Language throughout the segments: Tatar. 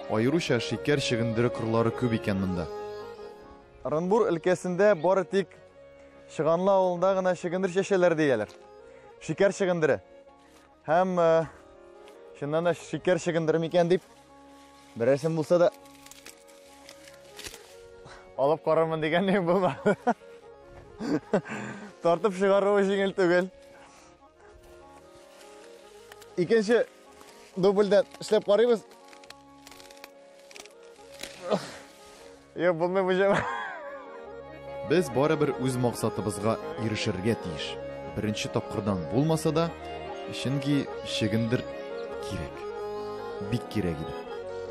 айрыша шикәр чыгындыры кырлары күп икән монда. Оренбур өлкәсендә бары тик Шыганлы авылында гына чыгындыр чәчәләр дияләр. Шикәр чыгындыры. Һәм шуннан да шикәр чыгындыры микән дип берәрсен булса да алып карармын дигәннең булмады. Тартып чыгаруы җиңел түгел. Икенче дубльдә эшләп карыйбыз. Я булмый бу җама. Без барыбер үз максатыбызга ирешергә тиеш. Беренче тапкырдан булмаса да, чөнки чыгындыр кирәк. Бик кирәк иде.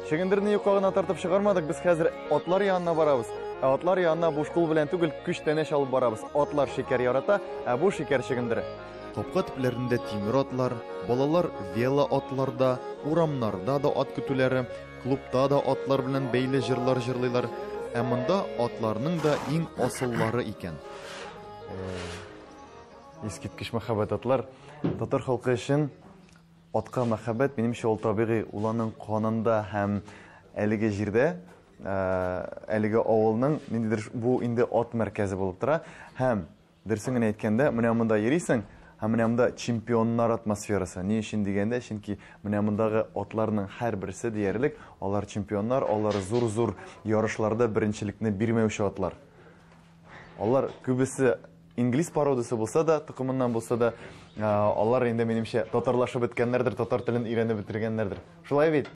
Чыгындырны юкка тартып чыгармадык, без хәзер атлар янына барабыз. Атлар янына буш кул белән түгел, көч тәнәш алып барабыз. Атлар шикәр ярата, бу шикәр чыгындыры. Капка төпләрендә тимер атлар, балалар вело атларда, урамнарда да ат көтүләре, клубта да атлар белән бәйле җырлар җырлыйлар. Ә монда атларның да иң асыллары икән. Искиткеч мәхәббәт атлар. Татар халкы өчен атка мәхәббәт минемчә ул табигый, уланың канында һәм әлеге җирдә, әлеге авылның ниндидер бу инде ат мәркәзе булып тора. Һәм дөресен генә әйткәндә, менә монда йөрисең, һәм менә монда чемпионнар атмосферасы. Ни өчен дигәндә, чөнки менә мондагы атларның һәрберсе диярлек, алар чемпионнар, алар зур-зур ярышларда беренчелекне бирмәүче атлар. Алар күбесе инглиз пародасы булса да, тукымыннан булса да, алар инде минемчә татарлашып беткәннәрдер, татар телен өйрәнеп бетергәннәрдер. Шулай бит?